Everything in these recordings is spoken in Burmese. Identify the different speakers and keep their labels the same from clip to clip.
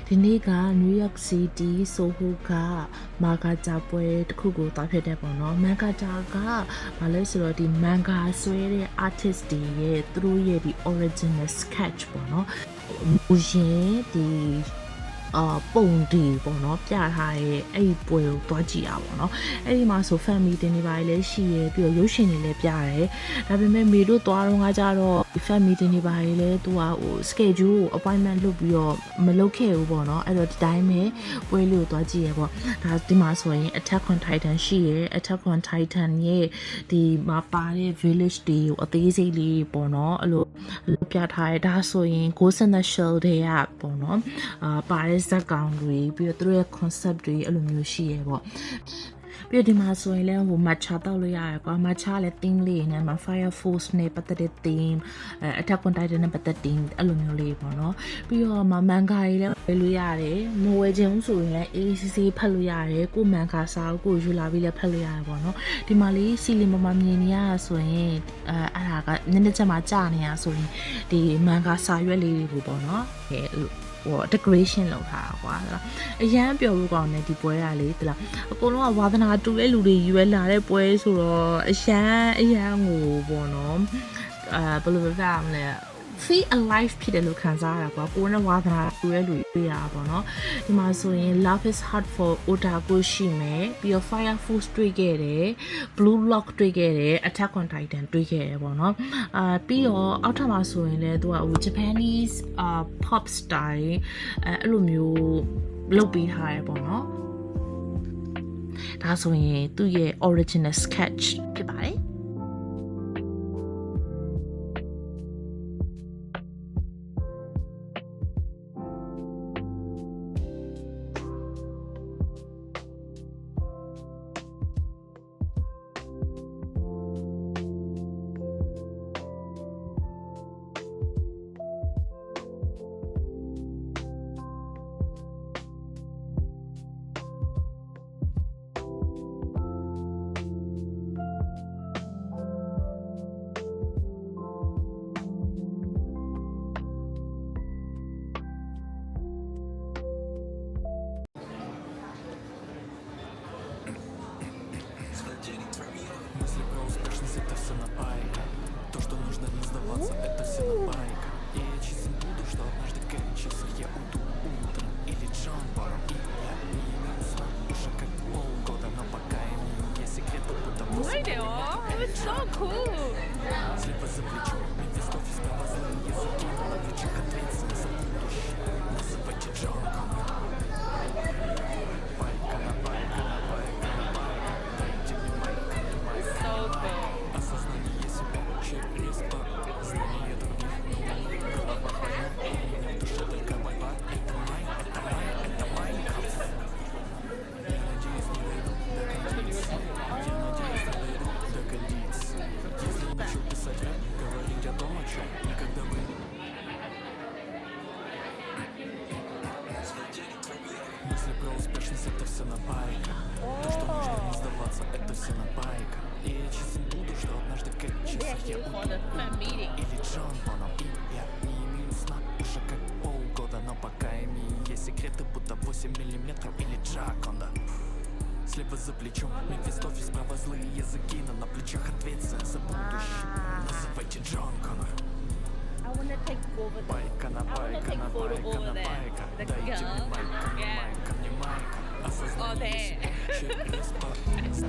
Speaker 1: ဒီနေ့က New York City Soho ကမာဂါဂျာပွဲတစ်ခုကိုသွားဖြစ်တဲ့ပေါ့နော်မန်ဂါဂျာကဘာလဲဆိုတော့ဒီမန်ဂါဆွဲတဲ့ artist တွေရဲ့သူတို့ရဲ့ဒီ original sketch ပေါ့နော်မူရင်ဒီပုံဒီပေါ့နော်ပြထားတဲ့အဲ့ဒီပွဲကိုတွားကြည့်ရပါပေါ့နော်အဲ့ဒီမှာဆို family တင်နေပါလေရှိရပြီးတော့ရုပ်ရှင်တွေလည်းပြရတယ်ဒါပေမဲ့မေတို့သွားတော့ကကြတော့ family တင်နေပါလေသူကဟို schedule ကို appointment လုပ်ပြီးတော့မလုပ်ခဲ့ဘူးပေါ့နော်အဲ့တော့ဒီတိုင်းပဲပွဲလေးကိုတွားကြည့်ရပေါ့ဒါဒီမှာဆိုရင် Attack on Titan ရှိရ Attack on Titan ရဲ့ဒီမှာပါတဲ့ village တွေကိုအသေးစိတ်လေးပေါ့နော်အဲ့လိုပြထားရဒါဆိုရင် Ghost in the Shell တွေကပေါ့နော်ပါတဲ့ဇာတ်ကောင်တွေပြီးတော့သူတို့ရဲ့ concept တွေအဲ့လိုမျိုးရှိရပေါ့ပြီးတော့ဒီမှာဆိုရင်လည်းဟို matcha တောက်လို့ရတယ်ကွာ matcha လည်း theme လေးနဲ့မှာ Fire Force နဲ့ပတ်သက်တဲ့ theme Attack on Titan နဲ့ပတ်သက် theme အဲ့လိုမျိုးလေးပေါ့နော်ပြီးတော့မန်ဂါကြီးလည်းဝယ်လို့ရတယ်မဝယ်ချင်ဘူးဆိုရင်လည်း ACC ဖတ်လို့ရတယ်ကိုမန်ဂါစာအုပ်ကိုယူလာပြီးလည်းဖတ်လို့ရတယ်ပေါ့နော်ဒီမှာလေးစီလီမမမြင်နေရဆိုရင်အဲ့ဒါကနည်းနည်းချက်မှကြာနေရဆိုရင်ဒီမန်ဂါစာရွက်လေးတွေကိုပေါ့နော်ဟို decoration လုပ်ထားတာကွာအရန်ပျော်ဖို့ကောင်းတယ်ဒီပွဲကလေတလားအကုန်လုံးကဝါသနာတူတဲ့လူတွေရွေးလာတဲ့ပွဲဆိုတော့အရန်ကိုပေါ့နော်ဘယ်လိုပြောရမလဲ feel alive ဖြစ်တယ်လို့ခံစားရတာကွာကိုယ်နဲ့ဝါသနာတူတဲ့လူတွေရတာပေါ့နော်ဒီမှာဆိုရင် love is hard for otaku ရှိမယ်ပြီးတော့ fire force တွေ့ခဲ့တယ် blue lock တွေ့ခဲ့တယ် attack on titan တွေ့ခဲ့တယ်ပေါ့နော်ပြီးတော့အောက်ထပ်မှာဆိုရင်လည်းသူကဟို Japanese pop style အဲ့လိုမျိုးလုပ်ပေးထားရပေါ့နော်ဒါဆိုရင်သူ့ရဲ့ original sketch ဖြစ်ပါတယ်
Speaker 2: Это все на байка. То, что нужно не сдаваться, это все на байка. И я чистым буду, что однажды в 5 часов я уйду утром или джампором. И я не имею сна уже как полгода, но пока имею секреты, потому что
Speaker 3: It's so cool.
Speaker 2: слепо за плечо, весь офис справа злые языки, но на плечах ответственность за будущее. Называйте джанком. Байка на байка, на байка, на байка. Дайте мне майка, не майка,
Speaker 3: So
Speaker 2: не майка.
Speaker 3: cool.
Speaker 2: Осознание себя через знание других. Голова больна, и в душе только борьба. Это Майнкрафт. Я надеюсь, не дойду до кондиции. Я надеюсь, не дойду до кондиции. Если нечего писать рэп, говорить о том, о чем никогда бы не... Мысли про успешность, это все на байка. То, что нужно не сдаваться, это все на байка. И я честен буду, что однажды в 5 часов я
Speaker 3: For
Speaker 2: уйду
Speaker 3: the fan meeting.
Speaker 2: или джампоном. И я не имею сна уже как полгода, но пока имею есть секреты, будто 8 миллиметров или джаконда. Слева за плечом, Мефистофель, справа злые языки, но на плечах ответственность за будущее. Называйте Джон Коннор.
Speaker 3: I wanna take over the
Speaker 2: Байка на байка, на
Speaker 3: photo
Speaker 2: байка,
Speaker 3: over
Speaker 2: на
Speaker 3: there.
Speaker 2: байка.
Speaker 3: The
Speaker 2: Дайте мне
Speaker 3: girl.
Speaker 2: майка, не
Speaker 3: Yeah.
Speaker 2: майка, не майка. Осознание
Speaker 3: there.
Speaker 2: себя через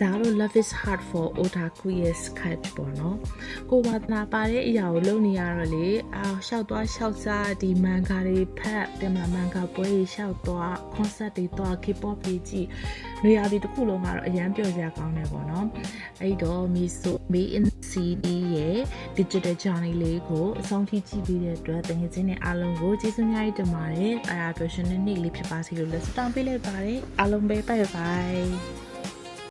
Speaker 1: ဒါတော့ Love is hard for otaku ရဲ့ sketch ပေါ့နော်ကိုဝါသနာပါတဲ့အရာကိုလုပ်နေရတော့လေရှောက်သွားရှောက်စားဒီမန်ဂါတွေဖတ်တင်မမန်ဂါပွဲတွေရှောက်သွား concert တွေသွား K-pop တွေကြည့်နေရာဒီတစ်ခုလုံးကတော့အရန်ပျော်စရာကောင်းတယ်ပေါ့နော်အဲ့တော့ Me in CD ရဲ့ digital journey လေးကိုအဆုံးထိကြည့်ပြီးတဲ့အတွက်တကယ်ချင်းနဲ့အားလုံးကိုကျေးဇူးအများကြီးတင်ပါတယ်အားရအတွက်ရှင်တဲ့နေ့လေးဖြစ်ပါစေလို့လက်စတောင်းပေးလိုက်ပါတယ်အားလုံးပဲ bye bye